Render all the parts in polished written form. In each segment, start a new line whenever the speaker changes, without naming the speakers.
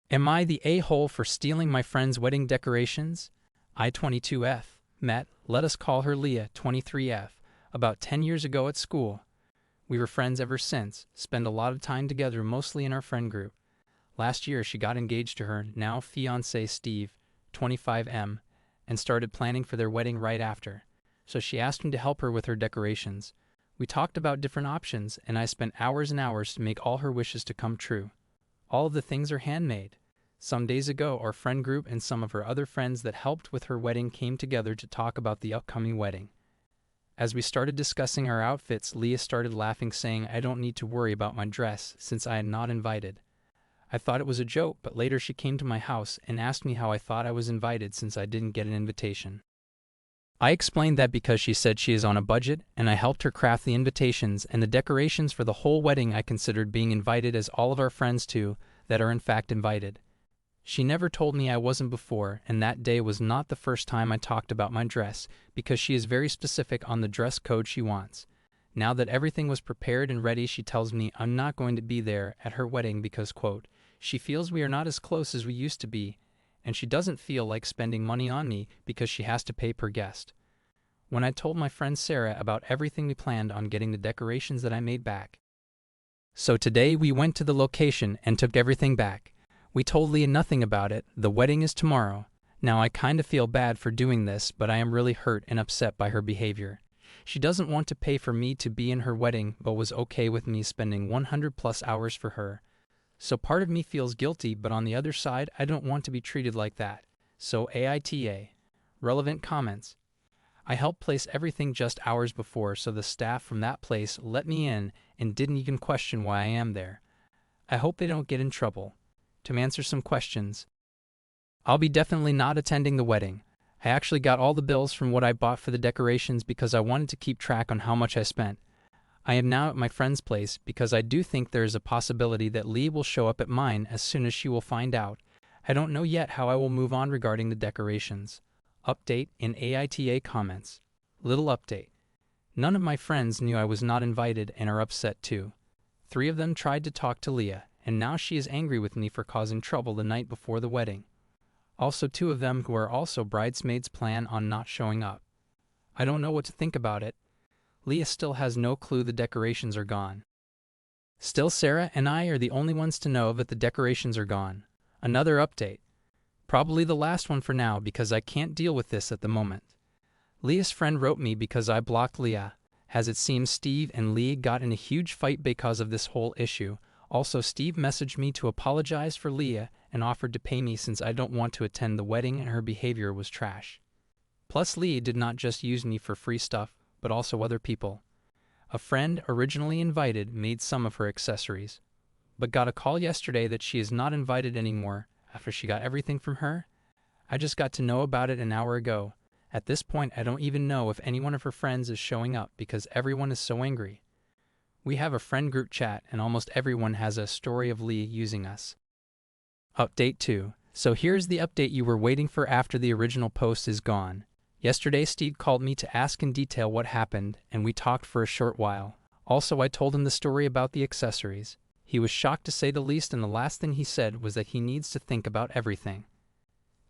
Am I the a-hole for stealing my friend's wedding decorations? I-22F. Met, let us call her Leah, 23F, about 10 years ago at school. We were friends ever since, spend a lot of time together mostly in our friend group. Last year she got engaged to her now fiancé Steve, 25M, and started planning for their wedding right after. So she asked me to help her with her decorations. We talked about different options, and I spent hours and hours to make all her wishes to come true. All of the things are handmade. Some days ago, our friend group and some of her other friends that helped with her wedding came together to talk about the upcoming wedding. As we started discussing our outfits, Leah started laughing, saying I don't need to worry about my dress since I am not invited. I thought it was a joke, but later she came to my house and asked me how I thought I was invited since I didn't get an invitation. I explained that because she said she is on a budget, and I helped her craft the invitations and the decorations for the whole wedding. I considered being invited as all of our friends too, that are in fact invited. She never told me I wasn't before, and that day was not the first time I talked about my dress, because she is very specific on the dress code she wants. Now that everything was prepared and ready, she tells me I'm not going to be there at her wedding because, quote, she feels we are not as close as we used to be, and she doesn't feel like spending money on me because she has to pay per guest. When I told my friend Sarah about everything, we planned on getting the decorations that I made back. So today we went to the location and took everything back. We told Leah nothing about it. The wedding is tomorrow. Now I kinda feel bad for doing this, but I am really hurt and upset by her behavior. She doesn't want to pay for me to be in her wedding, but was okay with me spending 100+ hours for her. So part of me feels guilty, but on the other side, I don't want to be treated like that. So AITA. Relevant comments. I helped place everything just hours before, so the staff from that place let me in and didn't even question why I am there. I hope they don't get in trouble. To answer some questions. I'll be definitely not attending the wedding. I actually got all the bills from what I bought for the decorations because I wanted to keep track on how much I spent. I am now at my friend's place because I do think there is a possibility that Lee will show up at mine as soon as she will find out. I don't know yet how I will move on regarding the decorations. Update in AITA comments. Little update. None of my friends knew I was not invited and are upset too. 3 of them tried to talk to Leah, and now she is angry with me for causing trouble the night before the wedding. Also 2 of them who are also bridesmaids plan on not showing up. I don't know what to think about it. Leah still has no clue the decorations are gone. Still, Sarah and I are the only ones to know that the decorations are gone. Another update. Probably the last one for now because I can't deal with this at the moment. Leah's friend wrote me because I blocked Leah. As it seems, Steve and Lee got in a huge fight because of this whole issue. Also, Steve messaged me to apologize for Leah and offered to pay me since I don't want to attend the wedding and her behavior was trash. Plus, Lee did not just use me for free stuff, but also other people. A friend originally invited made some of her accessories, but got a call yesterday that she is not invited anymore after she got everything from her. I just got to know about it an hour ago. At this point, I don't even know if any one of her friends is showing up because everyone is so angry. We have a friend group chat and almost everyone has a story of Lee using us. Update 2. So here's the update you were waiting for after the original post is gone. Yesterday, Steve called me to ask in detail what happened, and we talked for a short while. Also, I told him the story about the accessories. He was shocked to say the least, and the last thing he said was that he needs to think about everything.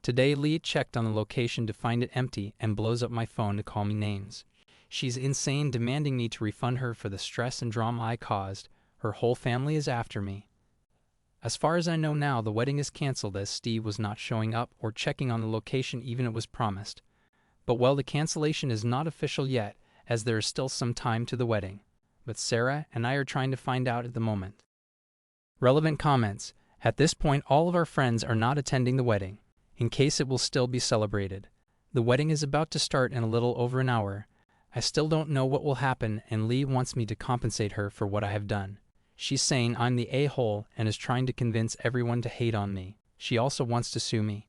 Today, Lee checked on the location to find it empty and blows up my phone to call me names. She's insane, demanding me to refund her for the stress and drama I caused. Her whole family is after me. As far as I know now, the wedding is canceled as Steve was not showing up or checking on the location even it was promised. But well, the cancellation is not official yet, as there is still some time to the wedding. But Sarah and I are trying to find out at the moment. Relevant comments. At this point, all of our friends are not attending the wedding, in case it will still be celebrated. The wedding is about to start in a little over an hour. I still don't know what will happen, and Lee wants me to compensate her for what I have done. She's saying I'm the a-hole and is trying to convince everyone to hate on me. She also wants to sue me.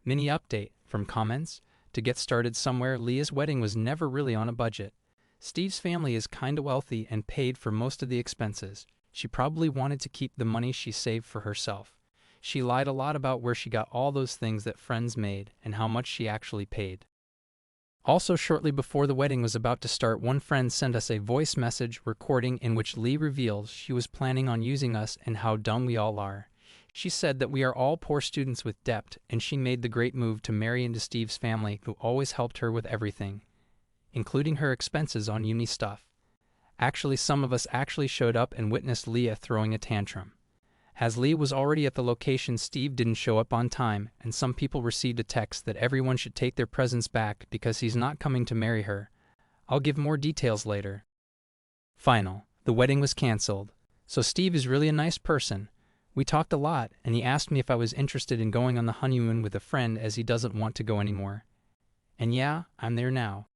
Mini update from comments. To get started somewhere, Leah's wedding was never really on a budget. Steve's family is kinda wealthy and paid for most of the expenses. She probably wanted to keep the money she saved for herself. She lied a lot about where she got all those things that friends made and how much she actually paid. Also, shortly before the wedding was about to start, one friend sent us a voice message recording in which Lee reveals she was planning on using us and how dumb we all are. She said that we are all poor students with debt, and she made the great move to marry into Steve's family, who always helped her with everything, including her expenses on uni stuff. Actually, some of us actually showed up and witnessed Leah throwing a tantrum. As Leah was already at the location, Steve didn't show up on time, and some people received a text that everyone should take their presents back because he's not coming to marry her. I'll give more details later. Final. The wedding was canceled. So Steve is really a nice person. We talked a lot, and he asked me if I was interested in going on the honeymoon with a friend as he doesn't want to go anymore. And yeah, I'm there now.